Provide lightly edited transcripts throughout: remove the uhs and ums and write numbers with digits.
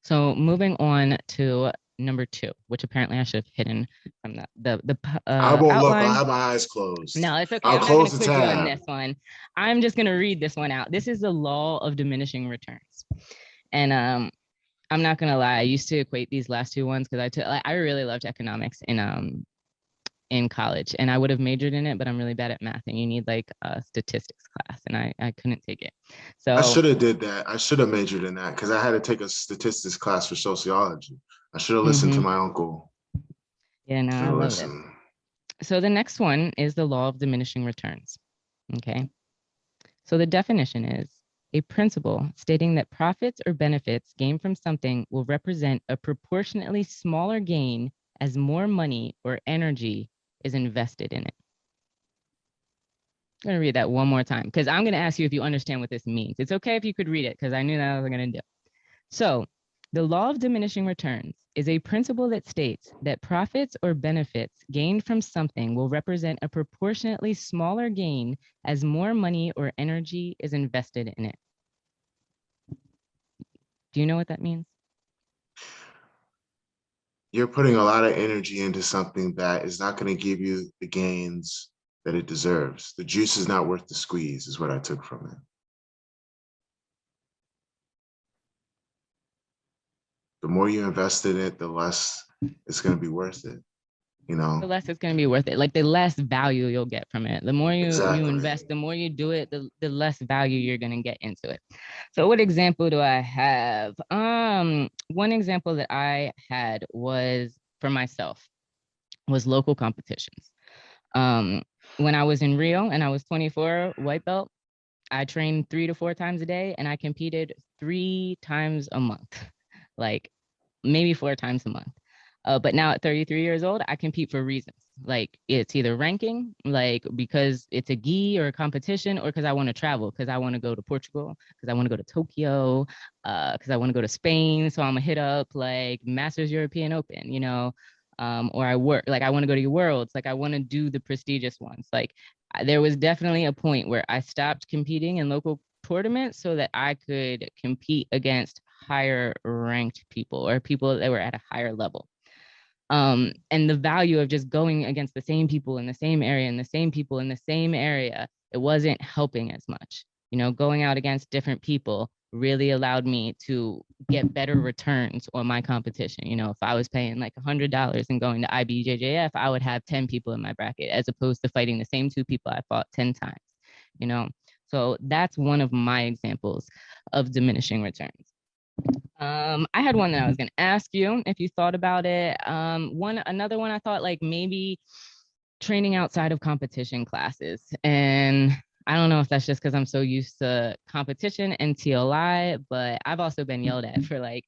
So moving on to number 2, which apparently I should have hidden from the I won't look. I'll outline. have my eyes closed. No, it's okay. I'll I'm not going close to the quiz you on tab. this one. I'm just going to read this one out. This is the law of diminishing returns. And I'm not going to lie. I used to equate these last two ones because I really loved economics in college, and I would have majored in it, but I'm really bad at math, and you need like a statistics class, and I couldn't take it. So I should have did that. I should have majored in that because I had to take a statistics class for sociology. I should have listened to my uncle. Yeah, no, I love it. So the next one is the law of diminishing returns. Okay. So the definition is a principle stating that profits or benefits gained from something will represent a proportionately smaller gain as more money or energy is invested in it. I'm going to read that one more time because I'm going to ask you if you understand what this means. It's okay if you could read it because I knew that I was going to do. So the law of diminishing returns is a principle that states that profits or benefits gained from something will represent a proportionately smaller gain as more money or energy is invested in it. Do you know what that means? You're putting a lot of energy into something that is not going to give you the gains that it deserves. The juice is not worth the squeeze, is what I took from it. The more you invest in it, the less it's going to be worth it. You know, the less it's going to be worth it. Like the less value you'll get from it. The more you invest, the more you do it, the less value you're going to get into it. So what example do I have? One example that I had was for myself was local competitions. When I was in Rio and I was 24 white belt, I trained 3 to 4 times a day and I competed 3 times a month, like maybe 4 times a month. But now at 33 years old, I compete for reasons. Like it's either ranking, like because it's a gi or a competition, or because I want to travel, because I want to go to Portugal, because I want to go to Tokyo, because I want to go to Spain. So I'm gonna hit up like Masters European Open, you know, or I want to go to your worlds. Like I want to do the prestigious ones. Like there was definitely a point where I stopped competing in local tournaments so that I could compete against higher ranked people or people that were at a higher level. And the value of just going against the same people in the same area and the same people in the same area, it wasn't helping as much. You know, going out against different people really allowed me to get better returns on my competition. You know, if I was paying like $100 and going to IBJJF, I would have 10 people in my bracket as opposed to fighting the same 2 people I fought 10 times, you know? So that's one of my examples of diminishing returns. I had one that I was going to ask you if you thought about it. Another one I thought like maybe training outside of competition classes. And I don't know if that's just because I'm so used to competition and TLI, but I've also been yelled at for like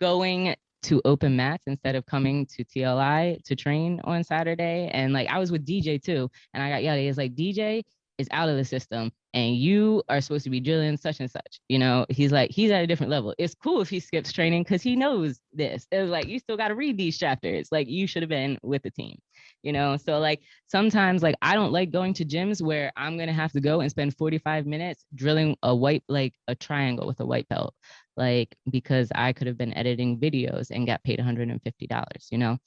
going to open mats instead of coming to TLI to train on Saturday. And like I was with DJ too, and I got yelled at. It's like DJ is out of the system and you are supposed to be drilling such and such. You know, he's like, he's at a different level. It's cool if he skips training because he knows this. It was like, you still got to read these chapters. Like you should have been with the team, you know? So like sometimes like I don't like going to gyms where I'm going to have to go and spend 45 minutes drilling like a triangle with a white belt, like because I could have been editing videos and got paid $150, you know?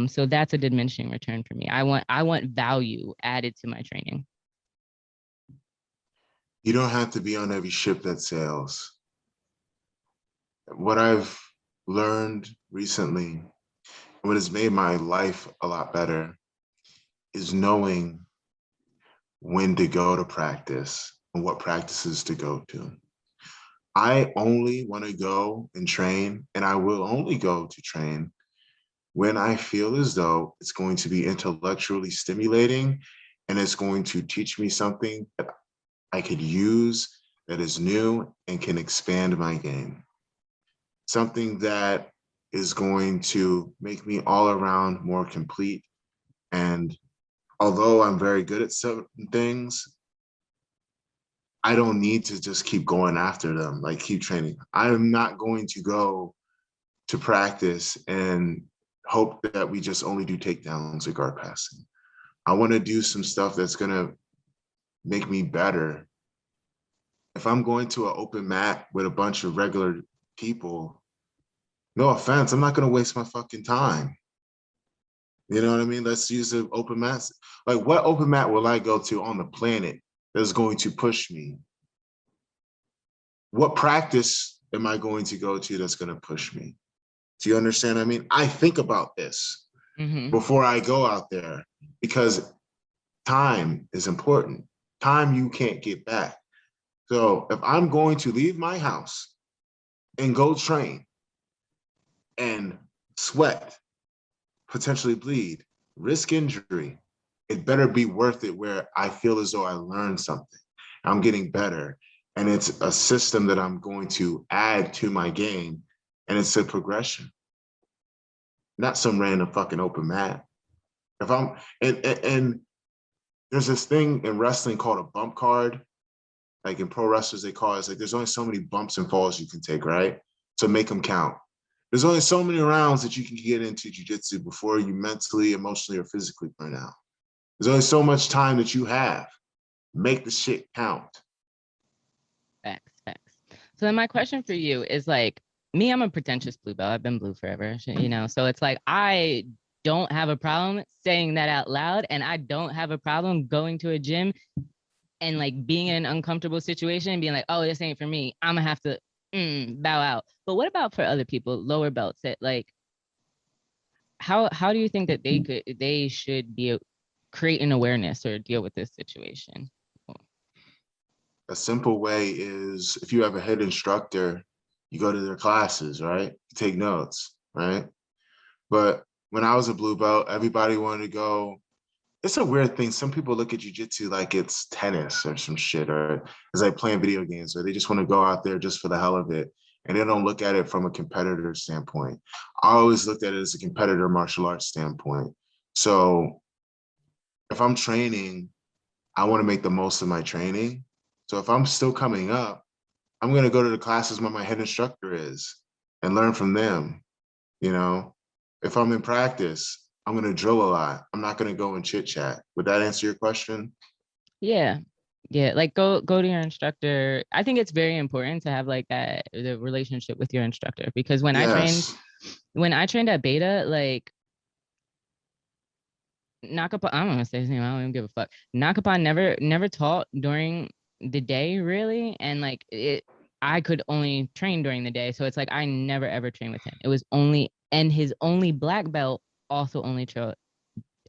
So that's a diminishing return for me. I want value added to my training. You don't have to be on every ship that sails. What I've learned recently, what has made my life a lot better, is knowing when to go to practice and what practices to go to. I only want to go and train, and I will only go to train when I feel as though it's going to be intellectually stimulating and it's going to teach me something that I could use that is new and can expand my game. Something that is going to make me all around more complete. And although I'm very good at certain things, I don't need to just keep going after them, like keep training. I'm not going to go to practice and hope that we just only do takedowns or guard passing. I want to do some stuff that's going to make me better. If I'm going to an open mat with a bunch of regular people, no offense, I'm not going to waste my fucking time. You know what I mean? Let's use an open mat. Like, what open mat will I go to on the planet that's going to push me? What practice am I going to go to that's going to push me? Do you understand? I mean, I think about this before I go out there, because time is important. Time you can't get back. So if I'm going to leave my house and go train and sweat, potentially bleed, risk injury, it better be worth it, where I feel as though I learned something, I'm getting better, and it's a system that I'm going to add to my game, and it's a progression, not some random fucking open mat. If I'm, and there's this thing in wrestling called a bump card. Like in pro wrestlers, they call it, it's like there's only so many bumps and falls you can take, right? So make them count. There's only so many rounds that you can get into jiu-jitsu before you mentally, emotionally, or physically burn out. There's only so much time that you have. Make the shit count. Facts. So then my question for you is, like, me, I'm a pretentious blue belt. I've been blue forever, you know? So it's like, I don't have a problem saying that out loud, and I don't have a problem going to a gym and like being in an uncomfortable situation and being like, oh, this ain't for me, I'm gonna have to bow out. But what about for other people, lower belts, that like, how do you think that they should be creating awareness or deal with this situation? A simple way is, if you have a head instructor, you go to their classes, right? You take notes, right? But when I was a blue belt, everybody wanted to go. It's a weird thing. Some people look at jiu-jitsu like it's tennis or some shit, or it's like playing video games, or they just want to go out there just for the hell of it. And they don't look at it from a competitor standpoint. I always looked at it as a competitor martial arts standpoint. So if I'm training, I want to make the most of my training. So if I'm still coming up, I'm going to go to the classes where my head instructor is and learn from them. You know, if I'm in practice, I'm going to drill a lot. I'm not going to go and chit chat. Would that answer your question? Yeah. Like, go to your instructor. I think it's very important to have like the relationship with your instructor, because when I trained at Beta, like, Nakapa, I'm gonna say his name, I don't even give a fuck. Nakapa never taught during the day, really, and like I could only train during the day, so it's like I never ever trained with him. It was only, and his only black belt also only taught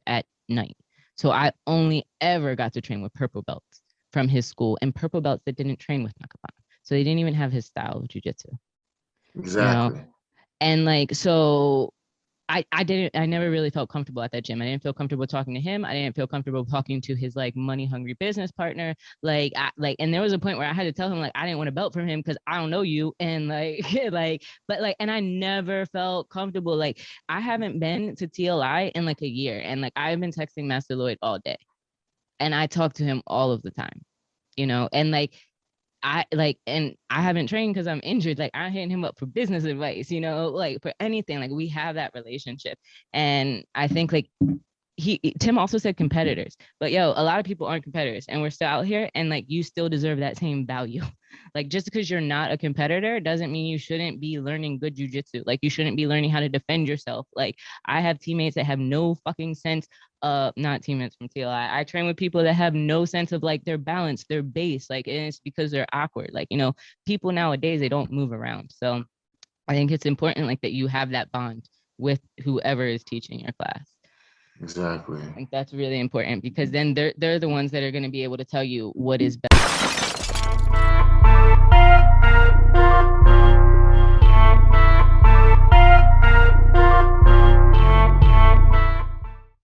at night, so I only ever got to train with purple belts from his school, and purple belts that didn't train with Nakapa, so they didn't even have his style of jiu-jitsu. Exactly. You know? And like, so I never really felt comfortable at that gym. I didn't feel comfortable talking to him. I didn't feel comfortable talking to his like money hungry business partner. And there was a point where I had to tell him, like, I didn't want a belt from him because I don't know you. And like, and I never felt comfortable. Like, I haven't been to TLI in like a year. And like, I've been texting Master Lloyd all day, and I talk to him all of the time, and like, and I haven't trained because I'm injured. Like, I'm hitting him up for business advice, like for anything. Like, we have that relationship. And I think like Tim also said competitors, but a lot of people aren't competitors, and we're still out here, and like, you still deserve that same value. Like, just because you're not a competitor doesn't mean you shouldn't be learning good jujitsu. Like, you shouldn't be learning how to defend yourself. Like, I have teammates that have no fucking sense, not teammates from TLI. I train with people that have no sense of like their balance, their base, like, and it's because they're awkward. Like, people nowadays, they don't move around. So I think it's important, like, that you have that bond with whoever is teaching your class. Exactly. I think that's really important, because then they're the ones that are going to be able to tell you what is best.